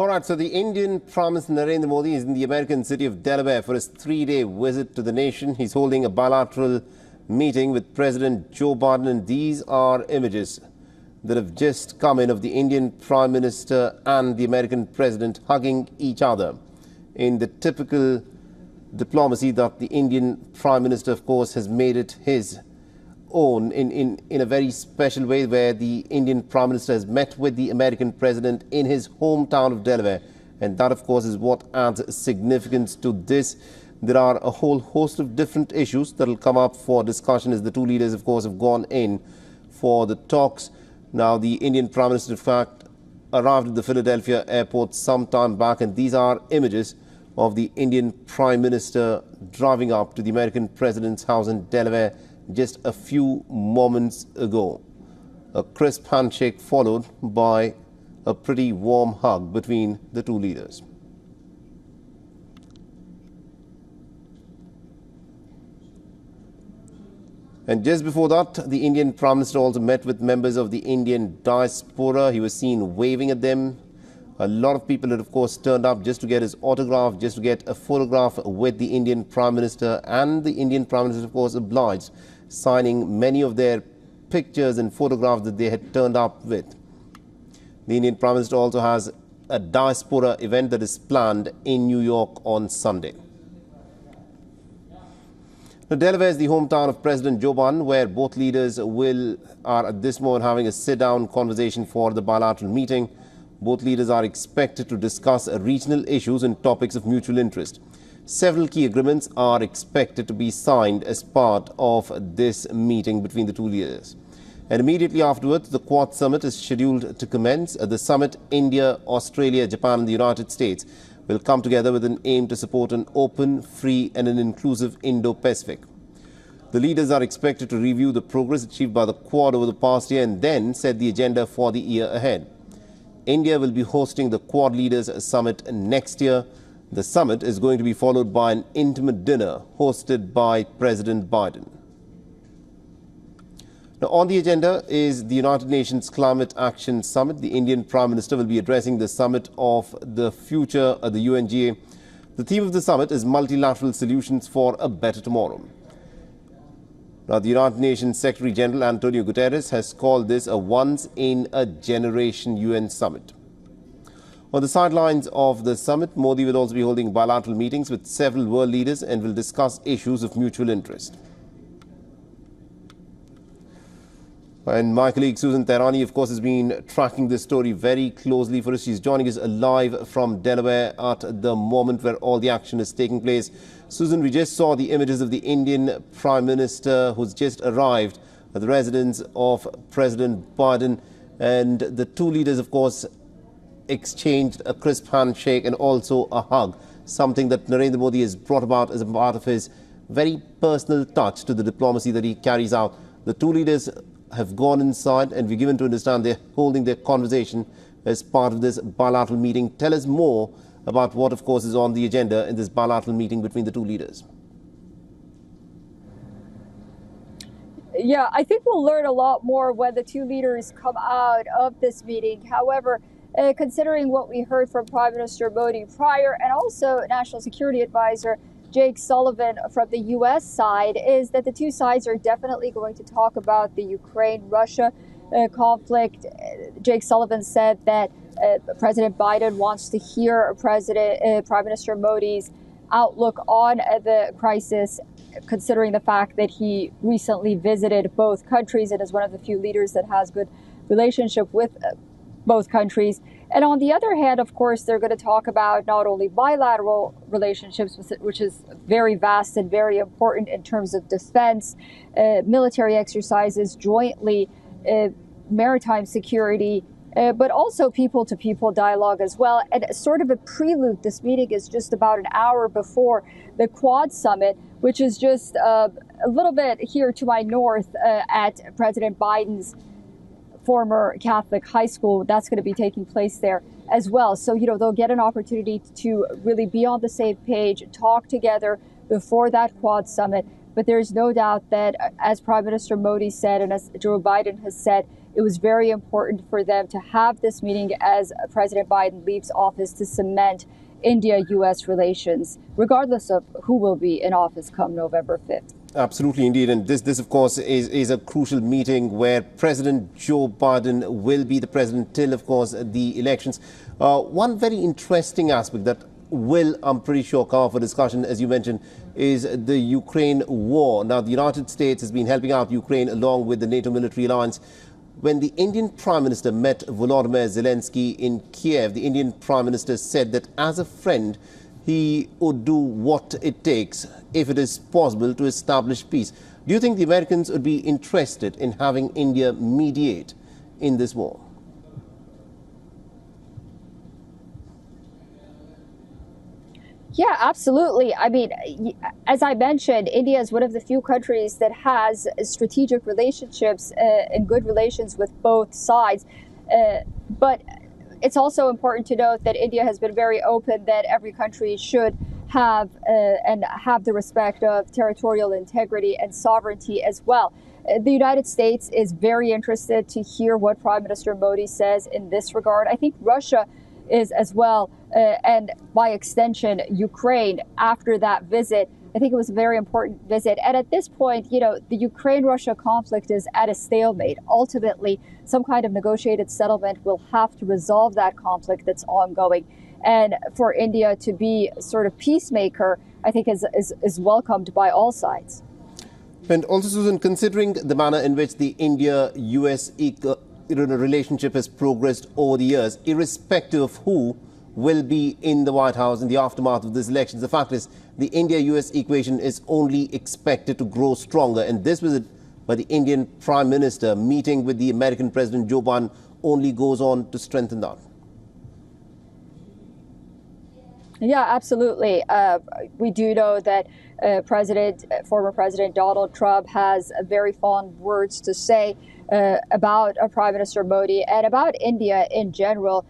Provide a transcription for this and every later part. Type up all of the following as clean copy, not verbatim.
All right, so the Indian Prime Minister Narendra Modi is in the American city of Delaware for his three-day visit to the nation. He's holding a bilateral meeting with President Joe Biden, and these are images that have just come in of the Indian Prime Minister and the American President hugging each other in the typical diplomacy that the Indian Prime Minister, of course, has made it his own in a very special way, where the Indian Prime Minister has met with the American President in his hometown of Delaware. And that, of course, is what adds significance to this. There are a whole host of different issues that will come up for discussion as the two leaders, of course, have gone in for the talks. Now, the Indian Prime Minister, in fact, arrived at the Philadelphia airport some time back, and these are images of the Indian Prime Minister driving up to the American President's house in Delaware just a few moments ago. A crisp handshake followed by a pretty warm hug between the two leaders. And just before that, the Indian Prime Minister also met with members of the Indian diaspora. He was seen waving at them. A lot of people had, of course, turned up just to get his autograph, just to get a photograph with the Indian Prime Minister. And the Indian Prime Minister, of course, obliged, signing many of their pictures and photographs that they had turned up with. The Indian Prime Minister also has a diaspora event that is planned in New York on Sunday. Now, Delaware is the hometown of President Joe Biden, where both leaders are at this moment having a sit-down conversation for the bilateral meeting. Both leaders are expected to discuss regional issues and topics of mutual interest. Several key agreements are expected to be signed as part of this meeting between the two leaders. And immediately afterwards, the Quad Summit is scheduled to commence. At the summit, India, Australia, Japan and the United States will come together with an aim to support an open, free and an inclusive Indo-Pacific. The leaders are expected to review the progress achieved by the Quad over the past year and then set the agenda for the year ahead. India will be hosting the Quad Leaders Summit next year. The summit is going to be followed by an intimate dinner hosted by President Biden. Now, on the agenda is the United Nations Climate Action Summit. The Indian Prime Minister will be addressing the summit of the future at the UNGA. The theme of the summit is multilateral solutions for a better tomorrow. Now, the United Nations Secretary General Antonio Guterres has called this a once-in-a-generation UN summit. On the sidelines of the summit, Modi will also be holding bilateral meetings with several world leaders and will discuss issues of mutual interest. And my colleague Susan Tehrani, of course, has been tracking this story very closely for us. She's joining us live from Delaware at the moment where all the action is taking place. Susan, we just saw the images of the Indian Prime Minister who's just arrived at the residence of President Biden. And the two leaders, of course, exchanged a crisp handshake and also a hug, something that Narendra Modi has brought about as a part of his very personal touch to the diplomacy that he carries out. The two leaders have gone inside and we're given to understand they're holding their conversation as part of this bilateral meeting. Tell us more about what, of course, is on the agenda in this bilateral meeting between the two leaders. Yeah, I think we'll learn a lot more when the two leaders come out of this meeting. However, considering what we heard from Prime Minister Modi prior and also National Security Advisor Jake Sullivan from the U.S. side, is that the two sides are definitely going to talk about the Ukraine-Russia conflict. Jake Sullivan said that President Biden wants to hear Prime Minister Modi's outlook on the crisis, considering the fact that he recently visited both countries and is one of the few leaders that has good relationship with both countries. And on the other hand, of course, they're going to talk about not only bilateral relationships, which is very vast and very important in terms of defense, military exercises jointly, maritime security, but also people-to-people dialogue as well. And sort of a prelude, this meeting is just about an hour before the Quad Summit, which is just a little bit here to my north at President Biden's former Catholic high school. That's going to be taking place there as well. So, they'll get an opportunity to really be on the same page, talk together before that Quad Summit. But there's no doubt that, as Prime Minister Modi said and as Joe Biden has said, it was very important for them to have this meeting as President Biden leaves office to cement India-U.S. relations, regardless of who will be in office come November 5th. Absolutely, indeed. And this of course, is a crucial meeting where President Joe Biden will be the president till, of course, the elections. One very interesting aspect that will, I'm pretty sure, come up for discussion, as you mentioned, is the Ukraine war. Now, the United States has been helping out Ukraine along with the NATO military alliance. When the Indian Prime Minister met Volodymyr Zelensky in Kiev, the Indian Prime Minister said that as a friend, he would do what it takes, if it is possible, to establish peace. Do you think the Americans would be interested in having India mediate in this war? Yeah, absolutely. I mean, as I mentioned, India is one of the few countries that has strategic relationships and good relations with both sides. But it's also important to note that India has been very open that every country should have the respect of territorial integrity and sovereignty as well. The United States is very interested to hear what Prime Minister Modi says in this regard. I think Russia is as well, and by extension, Ukraine after that visit. I think it was a very important visit. And at this point, the Ukraine-Russia conflict is at a stalemate. Ultimately, some kind of negotiated settlement will have to resolve that conflict that's ongoing. And for India to be sort of peacemaker, I think is welcomed by all sides. And also, Susan, considering the manner in which the India-US relationship has progressed over the years, irrespective of who will be in the White House in the aftermath of these elections, the fact is the India-US equation is only expected to grow stronger. And this visit by the Indian Prime Minister meeting with the American President Joe Biden only goes on to strengthen that. Yeah, absolutely. We do know that former President Donald Trump has very fond words to say about Prime Minister Modi and about India in general.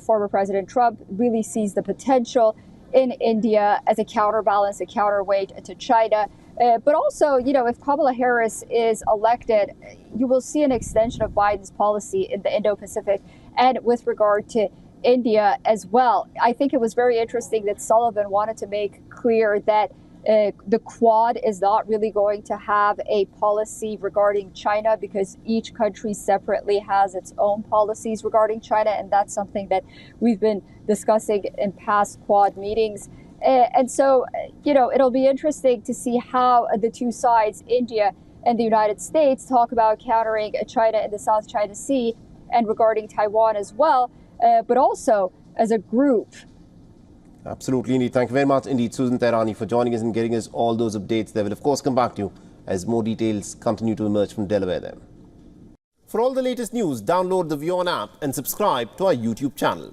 Former President Trump really sees the potential in India as a counterbalance, a counterweight to China. But also, if Kamala Harris is elected, you will see an extension of Biden's policy in the Indo-Pacific and with regard to India as well. I think it was very interesting that Sullivan wanted to make clear that the Quad is not really going to have a policy regarding China because each country separately has its own policies regarding China. And that's something that we've been discussing in past Quad meetings. And so, it'll be interesting to see how the two sides, India and the United States, talk about countering China in the South China Sea and regarding Taiwan as well, but also as a group. Absolutely, indeed. Thank you very much indeed, Susan Tehrani, for joining us and getting us all those updates there. We'll, of course, come back to you as more details continue to emerge from Delaware there. For all the latest news, download the WION app and subscribe to our YouTube channel.